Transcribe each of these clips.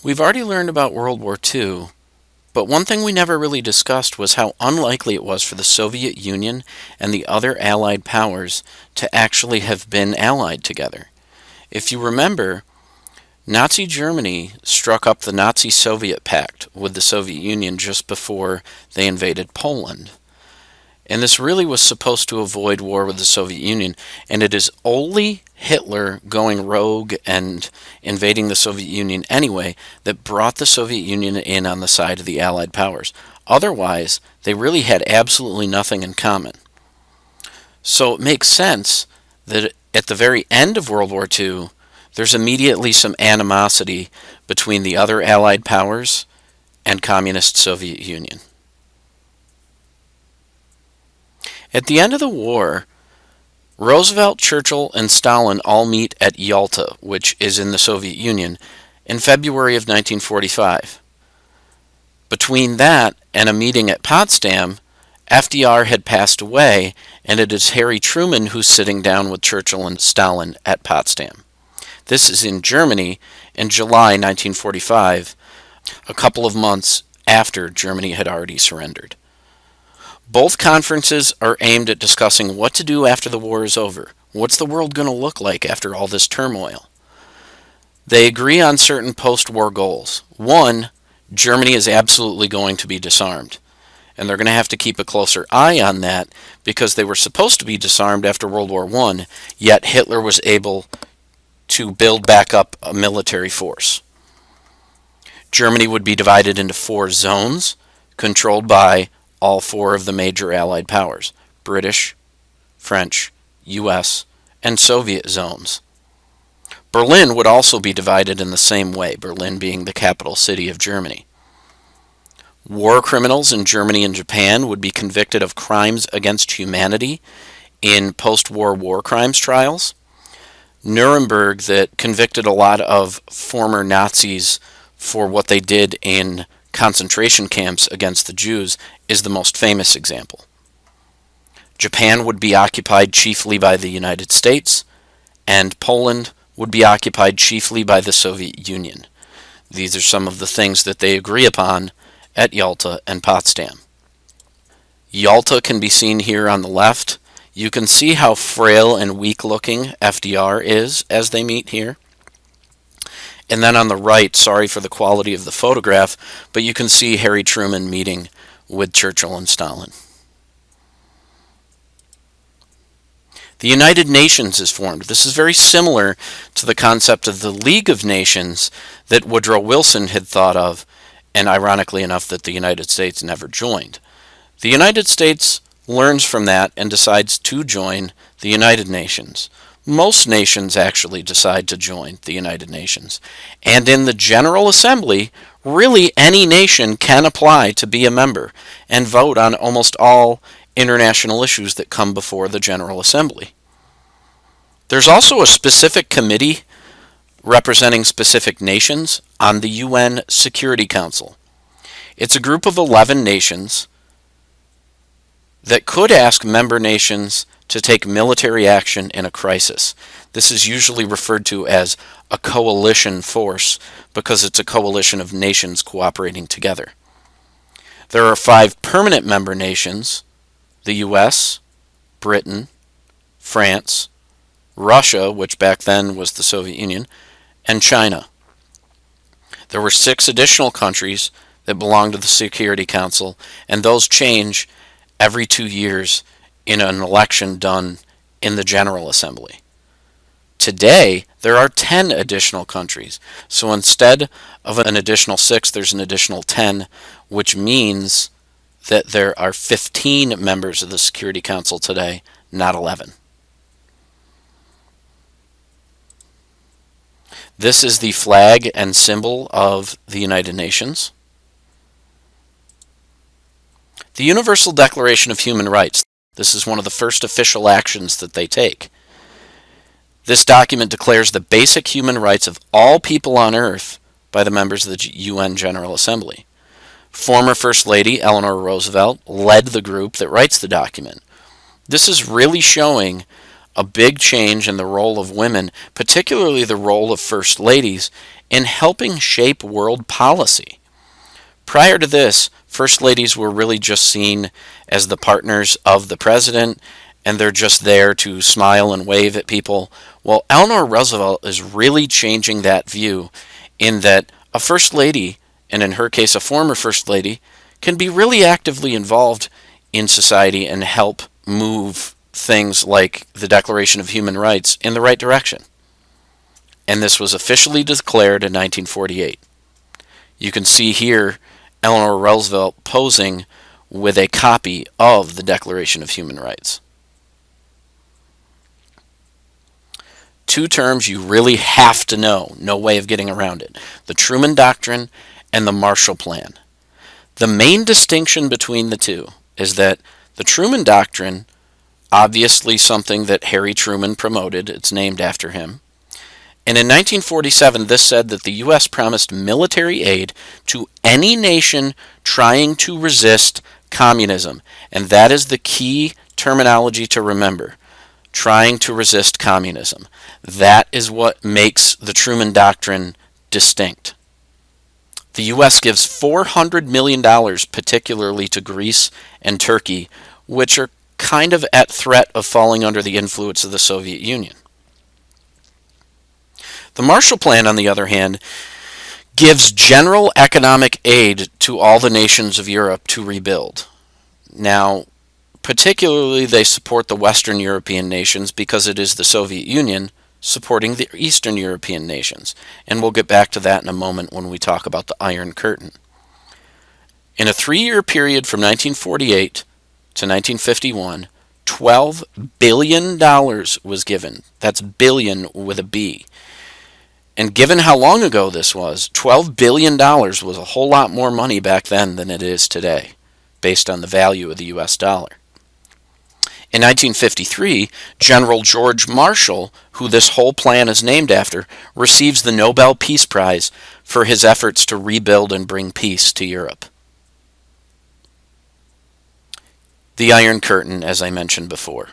We've already learned about World War II, but one thing we never really discussed was how unlikely it was for the Soviet Union and the other Allied powers to actually have been allied together. If you remember, Nazi Germany struck up the Nazi-Soviet Pact with the Soviet Union just before they invaded Poland. And this really was supposed to avoid war with the Soviet Union, and it is only Hitler going rogue and invading the Soviet Union anyway that brought the Soviet Union in on the side of the Allied powers. Otherwise, they really had absolutely nothing in common. So it makes sense that at the very end of World War II, there's immediately some animosity between the other Allied powers and Communist Soviet Union. At the end of the war, Roosevelt, Churchill, and Stalin all meet at Yalta, which is in the Soviet Union, in February of 1945. Between that and a meeting at Potsdam, FDR had passed away, and it is Harry Truman who's sitting down with Churchill and Stalin at Potsdam. This is in Germany in July 1945, a couple of months after Germany had already surrendered. Both conferences are aimed at discussing what to do after the war is over. What's the world going to look like after all this turmoil? They agree on certain post-war goals. One, Germany is absolutely going to be disarmed. And they're going to have to keep a closer eye on that because they were supposed to be disarmed after World War I, yet Hitler was able to build back up a military force. Germany would be divided into 4 zones, controlled by all 4 of the major Allied powers: British, French, US, and Soviet zones. Berlin would also be divided in the same way, Berlin being the capital city of Germany. War criminals in Germany and Japan would be convicted of crimes against humanity in post-war war crimes trials. Nuremberg, that convicted a lot of former Nazis for what they did in concentration camps against the Jews, is the most famous example. Japan would be occupied chiefly by the United States, and Poland would be occupied chiefly by the Soviet Union. These are some of the things that they agree upon at Yalta and Potsdam. Yalta can be seen here on the left. You can see how frail and weak-looking FDR is as they meet here. And then on the right, sorry for the quality of the photograph, but you can see Harry Truman meeting with Churchill and Stalin. The United Nations is formed. This is very similar to the concept of the League of Nations that Woodrow Wilson had thought of, and ironically enough that the United States never joined. The United States learns from that and decides to join the United Nations. Most nations actually decide to join the United Nations. And in the General Assembly, really any nation can apply to be a member and vote on almost all international issues that come before the General Assembly. There's also a specific committee representing specific nations on the UN Security Council. It's a group of 11 nations that could ask member nations to take military action in a crisis. This is usually referred to as a coalition force because it's a coalition of nations cooperating together. There are 5 permanent member nations: the US, Britain, France, Russia, which back then was the Soviet Union, and China. There were 6 additional countries that belong to the Security Council, and those change every 2 years in an election done in the General Assembly. Today, there are 10 additional countries. So instead of an additional 6, there's an additional 10, which means that there are 15 members of the Security Council today, not 11. This is the flag and symbol of the United Nations. The Universal Declaration of Human Rights. This is one of the first official actions that they take. This document declares the basic human rights of all people on Earth by the members of the UN General Assembly. Former First Lady Eleanor Roosevelt led the group that writes the document. This is really showing a big change in the role of women, particularly the role of first ladies, in helping shape world policy. Prior to this, first ladies were really just seen as the partners of the president, and they're just there to smile and wave at people. Well, Eleanor Roosevelt is really changing that view in that a first lady, and in her case a former first lady, can be really actively involved in society and help move things like the Declaration of Human Rights in the right direction. And this was officially declared in 1948. You can see here Eleanor Roosevelt posing with a copy of the Declaration of Human Rights. Two terms you really have to know, no way of getting around it: the Truman Doctrine and the Marshall Plan. The main distinction between the two is that the Truman Doctrine, obviously something that Harry Truman promoted, it's named after him. And in 1947, this said that the U.S. promised military aid to any nation trying to resist communism. And that is the key terminology to remember: trying to resist communism. That is what makes the Truman Doctrine distinct. The U.S. gives $400 million particularly to Greece and Turkey, which are kind of at threat of falling under the influence of the Soviet Union. The Marshall Plan, on the other hand, gives general economic aid to all the nations of Europe to rebuild. Now, particularly they support the Western European nations because it is the Soviet Union supporting the Eastern European nations. And we'll get back to that in a moment when we talk about the Iron Curtain. In a 3-year period from 1948 to 1951, $12 billion was given. That's billion with a B. And given how long ago this was, $12 billion was a whole lot more money back then than it is today, based on the value of the US dollar. In 1953, General George Marshall, who this whole plan is named after, receives the Nobel Peace Prize for his efforts to rebuild and bring peace to Europe. The Iron Curtain, as I mentioned before.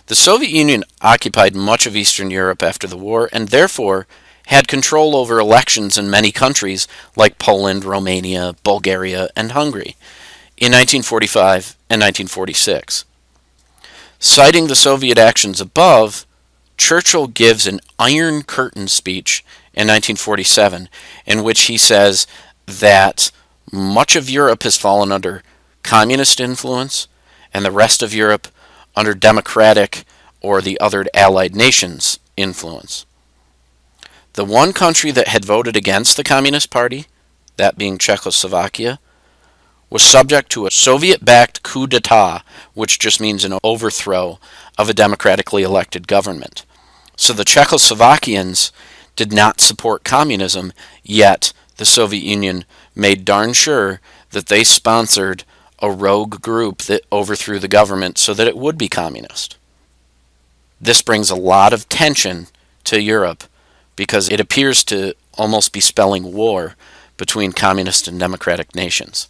The Soviet Union occupied much of Eastern Europe after the war and therefore had control over elections in many countries like Poland, Romania, Bulgaria, and Hungary in 1945 and 1946. Citing the Soviet actions above, Churchill gives an Iron Curtain speech in 1947 in which he says that much of Europe has fallen under communist influence and the rest of Europe under democratic or the other Allied nations' influence. The one country that had voted against the Communist Party, that being Czechoslovakia, was subject to a Soviet-backed coup d'etat, which just means an overthrow of a democratically elected government. So the Czechoslovakians did not support communism, yet the Soviet Union made darn sure that they sponsored a rogue group that overthrew the government so that it would be communist. This brings a lot of tension to Europe because it appears to almost be spelling war between communist and democratic nations.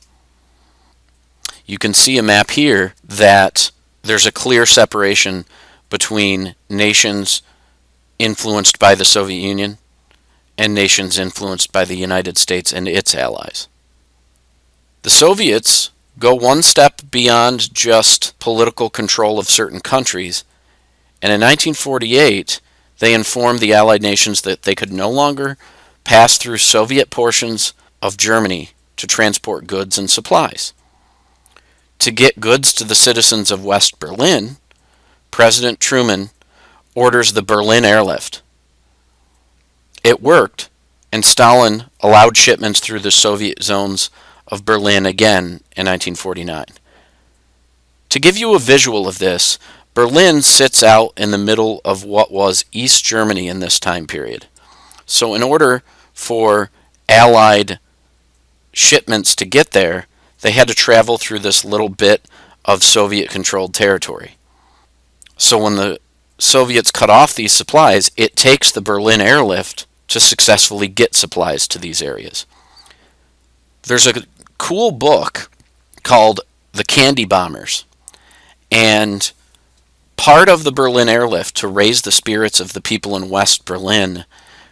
You can see a map here that there's a clear separation between nations influenced by the Soviet Union and nations influenced by the United States and its allies. The Soviets go one step beyond just political control of certain countries, and in 1948 they informed the Allied nations that they could no longer pass through Soviet portions of Germany to transport goods and supplies. To get goods to the citizens of West Berlin, President Truman orders the Berlin airlift. It worked, and Stalin allowed shipments through the Soviet zones of Berlin again in 1949. To give you a visual of this, Berlin sits out in the middle of what was East Germany in this time period. So in order for Allied shipments to get there, they had to travel through this little bit of Soviet-controlled territory. So when the Soviets cut off these supplies, it takes the Berlin airlift to successfully get supplies to these areas. There's a cool book called The Candy Bombers, and part of the Berlin airlift to raise the spirits of the people in West Berlin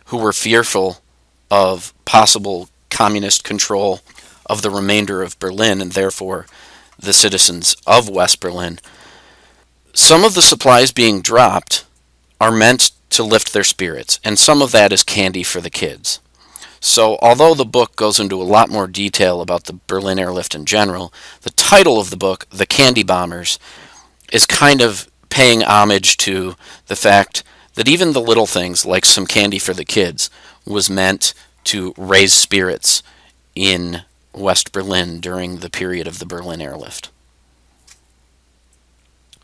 who were fearful of possible communist control of the remainder of Berlin and therefore the citizens of West Berlin. Some of the supplies being dropped are meant to lift their spirits, and some of that is candy for the kids. So although the book goes into a lot more detail about the Berlin airlift in general, the title of the book, The Candy Bombers, is kind of paying homage to the fact that even the little things, like some candy for the kids, was meant to raise spirits in West Berlin during the period of the Berlin airlift.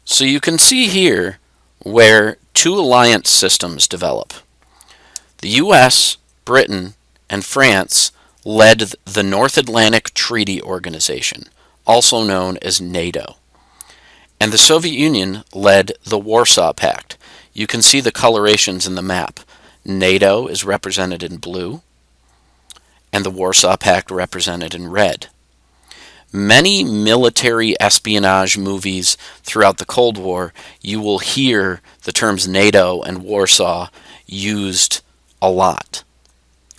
So you can see here where two alliance systems develop. The US, Britain, and France led the North Atlantic Treaty Organization, also known as NATO. And the Soviet Union led the Warsaw Pact. You can see the colorations in the map. NATO is represented in blue, and the Warsaw Pact represented in red. Many military espionage movies throughout the Cold War, you will hear the terms NATO and Warsaw used a lot.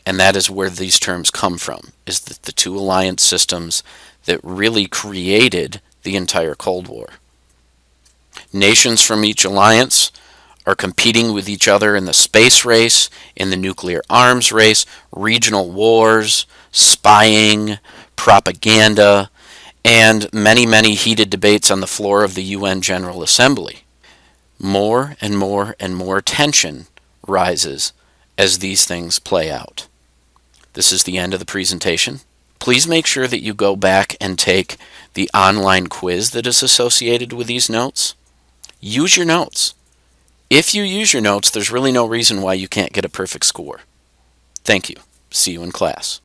And that is where these terms come from, is that the two alliance systems that really created the entire Cold War. Nations from each alliance are competing with each other in the space race, in the nuclear arms race, regional wars, spying, propaganda, and many, many heated debates on the floor of the UN General Assembly. More and more and more tension rises as these things play out. This is the end of the presentation. Please make sure that you go back and take the online quiz that is associated with these notes. Use your notes. If you use your notes, there's really no reason why you can't get a perfect score. Thank you. See you in class.